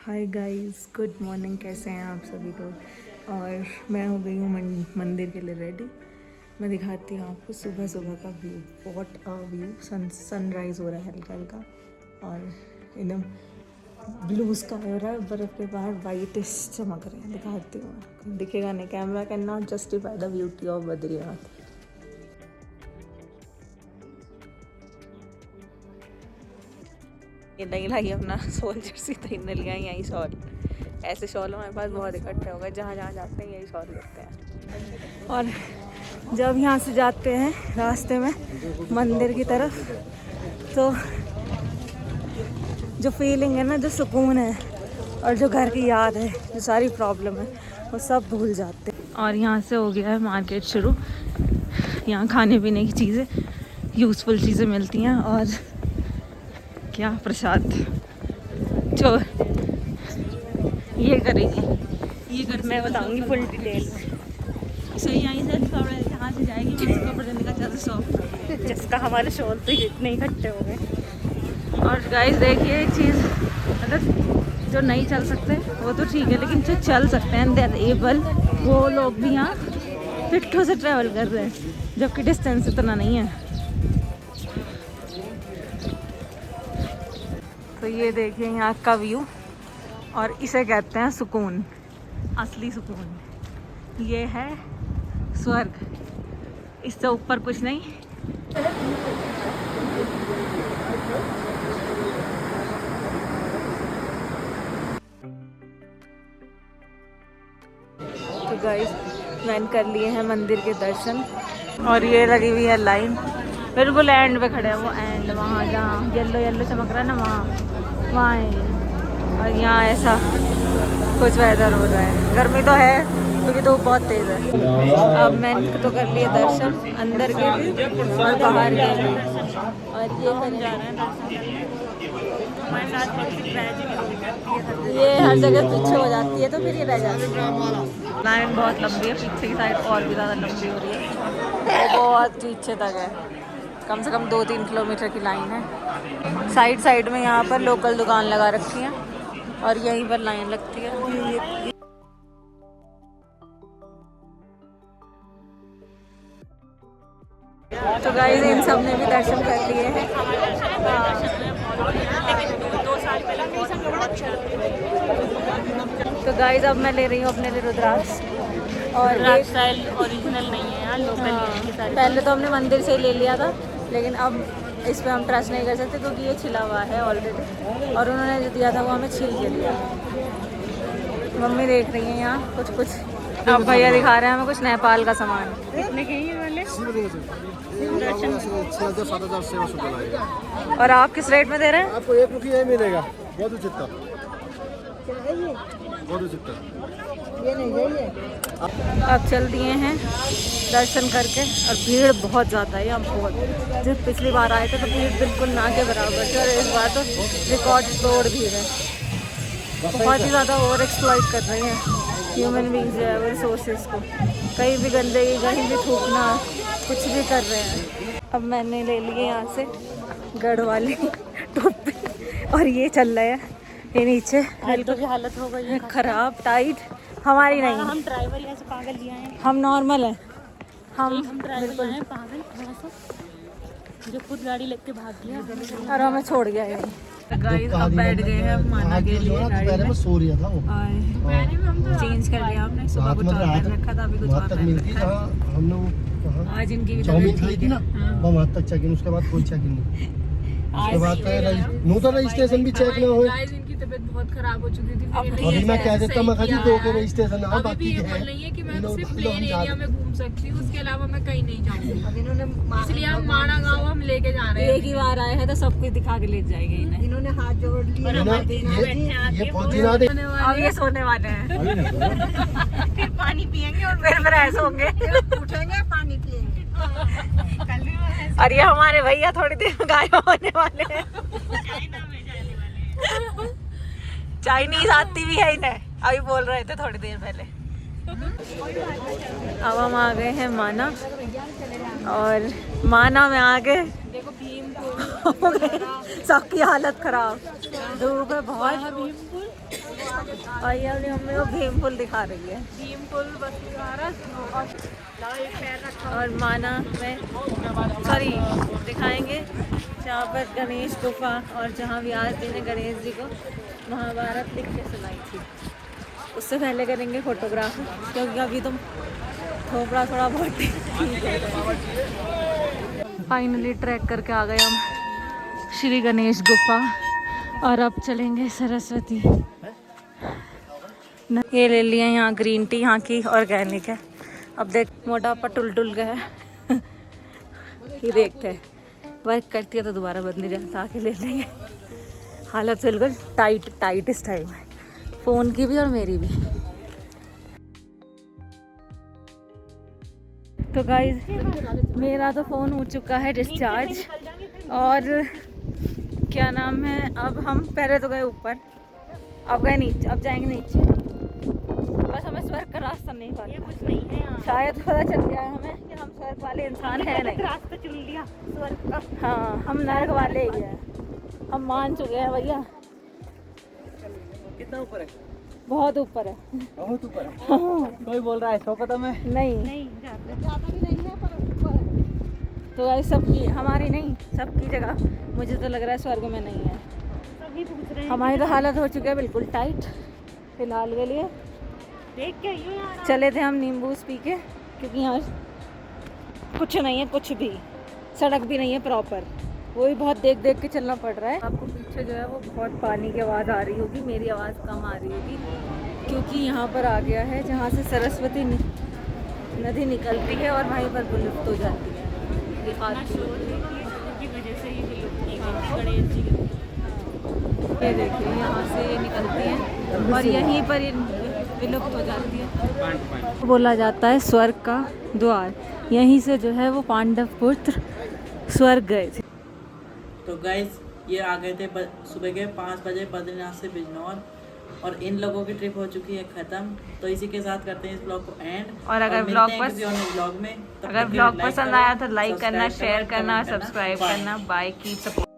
Hi guys, good morning. कैसे हैं आप सभी लोग। और मैं हो गई हूँ मंदिर के लिए रेडी। मैं दिखाती हूँ आपको सुबह सुबह का view. What a view. Sunrise हो रहा है हल्का हल्का और एकदम ब्लू स्काई हो रहा है। बर्फ़ के बाहर वाइट चमक रहे हैं। दिखाती हूँ आपको, दिखेगा नहीं। Camera can not justify the beauty of Badrinath. ये नहीं लाई अपना सोल्जर सी तो इन्हें लिया यही शॉल। ऐसे शॉल हमारे पास बहुत इकट्ठे हो गए, जहाँ जहाँ जाते हैं यही शॉल लेते हैं। और जब यहाँ से जाते हैं रास्ते में मंदिर की तरफ, तो जो फीलिंग है ना, जो सुकून है और जो घर की याद है, जो सारी प्रॉब्लम है, वो सब भूल जाते हैं। और यहाँ से हो गया है मार्केट शुरू। यहाँ खाने पीने की चीज़ें, यूज़फुल चीज़ें मिलती हैं। और क्या प्रसाद जो ये करेंगे, ये कर मैं बताऊंगी फुल डिटेल में। सही यहीं से यहाँ से जाएगी कपड़े देने का ज़्यादा शौक, जिसका हमारे शॉल तो इतने इकट्ठे हो गए। और गाइस देखिए एक चीज़, मतलब जो नहीं चल सकते वो तो ठीक है, लेकिन जो चल सकते हैं दे आर एबल, वो लोग भी यहाँ पिट्ठों से ट्रैवल कर रहे हैं, जबकि डिस्टेंस इतना नहीं है। तो ये देखिए यहाँ का व्यू, और इसे कहते हैं सुकून, असली सुकून। ये है स्वर्ग, इससे ऊपर कुछ नहीं। तो गाइस मैंने कर लिए हैं मंदिर के दर्शन, और ये लगी हुई है लाइन। बिल्कुल एंड पे खड़े हैं, वो एंड वहाँ जहाँ येलो येलो चमक रहा है ना, वहाँ है। और यहाँ ऐसा कुछ वेदर हो रहा है। गर्मी तो है क्योंकि धूप बहुत तेज़ है। अब मैंने तो कर लिए दर्शन, अंदर के भी और बाहर के भी। और ये हम जा रहे हैं हमारे साथ ये हर जगह पीछे हो जाती है, तो फिर ये रह जाती है। लाइन बहुत लंबी है, पीछे की साइड और भी ज़्यादा लंबी हो रही है। वो बहुत पीछे तक है, कम से कम 2-3 किलोमीटर की लाइन है। साइड साइड में यहाँ पर लोकल दुकान लगा रखी है और यहीं पर लाइन लगती है। तो गाइस इन सब ने भी दर्शन कर लिए हैं। तो गाइस अब मैं ले रही हूँ अपने लिए रुद्राक्ष। और स्टाइल ओरिजिनल नहीं है यार, लोकल। पहले तो हमने मंदिर से ही ले लिया था, लेकिन अब इस पे हम ट्रस्ट नहीं कर सकते क्योंकि ये छिला हुआ है ऑलरेडी, और उन्होंने जो दिया था वो हमें छील के दिया। मम्मी देख रही है यहाँ कुछ कुछ। अब भैया दिखा रहे हैं हमें कुछ नेपाल का सामान। कितने के ये वाले? और आप किस रेट में दे रहे हैं? आपको 1 रुपया ही मिलेगा। बहुत उचित ये नहीं है। अब चल दिए हैं दर्शन करके, और भीड़ बहुत ज़्यादा है यहाँ, बहुत। जब पिछली बार आए थे तो भीड़ बिल्कुल ना के बराबर थी, और इस बार तो रिकॉर्ड तोड़ भीड़ है। बहुत ही ज़्यादा ओवर एक्सप्लॉइट कर रही हैं ह्यूमन बींग्स जो है वो रिसोर्सेज को। कहीं भी गंदगी, कहीं भी थूकना, कुछ भी कर रहे हैं। अब मैंने ले लिए यहाँ से गढ़ वाली टोपी, और ये चल रहा है ये नीचे। हालतों की हालत हो गई है खराब, टाइट। हमारी नहीं, हम ड्राइवर यहाँ से पागल लिया है। हम नॉर्मल हैं। हम ड्राइवर हैं पागल थोड़ा सा, जो खुद गाड़ी लेके भाग गया और हमें छोड़ गया यहीं। गाइस अब बैठ गए हैं माना के लिए गाड़ी में। सो रहा था वो। चेंज कर लिया आपने, सुबह कुछ और पहन रखा था, अभी कुछ और पहन रखा है। हम लोग आज इनकी भी चाउमीन तबीयत खाई ठीक थी है। ना, वहाँ तक चेक इन, उसके बाद कोई चेक इन नहीं। उसके बाद नूतन रजिस्ट्रेशन भी चेक ना हो। इनकी तबीयत बहुत खराब हो चुकी थी। अभी मैं कह देता मैं खाली 2 के रजिस्ट्रेशन है, बाकी ये है बोल रही है कि मैं तो सिर्फ प्लेन एरिया में घूम सकती हूँ, उसके अलावा मैं कहीं नहीं जाऊँगी। अब इन्होंने इसलिए हम माणा गाँव हम लेके जा रहे हैं। एक ही बार आए हैं तो सब कुछ दिखा के ले जाएंगे इन्हें। इन्होंने हाथ जोड़ लिए। ये फौजी ना दे। अब ये सोने वाले हैं। फिर पानी पियेंगे और फिर ऐसे होंगे, उठेंगे पानी पियेंगे। और ये हमारे भैया थोड़ी देर में गायब होने वाले हैं। चाइनीज आती भी है इन्हें, अभी बोल रहे थे थोड़ी देर पहले। अब हम आ गए हैं माना, और माना में आके सबकी हालत खराब, धूप है बहुत। और ये अपनी मम्मी को भीमपुल दिखा रही है। और माना में सॉरी दिखाएंगे जहाँ पर गणेश गुफा, और जहाँ व्यास जी ने गणेश जी को महाभारत लिख के सुनाई थी। उससे पहले करेंगे फोटोग्राफी, क्योंकि अभी तुम थोपड़ा थोड़ा बहुत ठीक है। फाइनली ट्रैक करके आ गए हम श्री गणेश गुफा, और अब चलेंगे सरस्वती। ये ले लिया यहाँ ग्रीन टी, यहाँ की ऑर्गेनिक है। अब देख मोटापा टुल गया है। ये देखते हैं वर्क करती है तो दोबारा बंद नहीं जाता, आके ले लेंगे। हालत बिल्कुल टाइट इस टाइम है, फ़ोन की भी और मेरी भी। तो गाइज मेरा तो फ़ोन हो चुका है डिस्चार्ज, और क्या नाम है, अब हम पहले तो गए ऊपर, अब गए नीचे, अब जाएंगे नीचे। बस हमें स्वर्ग का रास्ता नहीं पता, कुछ नहीं है यहाँ। शायद पता चल गया है हमें कि हम स्वर्ग वाले इंसान हैं नहीं, रास्ता चुन लिया स्वर्ग का। हाँ, हम नरक वाले ही हैं, हम मान चुके हैं भैया। कितना ऊपर है? बहुत ऊपर है, बहुत ऊपर है। कोई बोल रहा है 100 कदम है? नहीं ज़्यादा भी नहीं है, पर ऊपर है। तो गाइस सबकी, हमारी नहीं सबकी जगह मुझे तो लग रहा है स्वर्ग में नहीं है। सभी पूछ रहे हैं। हमारी तो हालत हो चुकी है बिल्कुल टाइट फिलहाल के लिए। देख के आइयो यार। चले थे हम नींबू पी के, क्योंकि यहाँ कुछ नहीं है, कुछ भी सड़क भी नहीं है प्रॉपर, वो भी बहुत देख के चलना पड़ रहा है। आपको पीछे जो है वो बहुत पानी की आवाज़ आ रही होगी, मेरी आवाज़ कम आ रही होगी, क्योंकि यहाँ पर आ गया है जहाँ से सरस्वती नदी निकलती है और वहीं पर विलुप्त हो जाती है। ये की वजह से ही गणेश जी की। ये देखिए यहाँ से ये निकलती है और यहीं पर ये विलुप्त हो जाती है। बोला जाता है स्वर्ग का द्वार, यहीं से जो है वो पांडव पुत्र स्वर्ग गए थे। तो गाइस ये आ गए थे सुबह के 5 बजे बद्रीनाथ से बिजनौर, और इन लोगों की ट्रिप हो चुकी है खत्म। तो इसी के साथ करते हैं इस ब्लॉग को एंड। और अगर ब्लॉग पसंद आया तो लाइक करना, शेयर करना, सब्सक्राइब करना। Bye, keep support.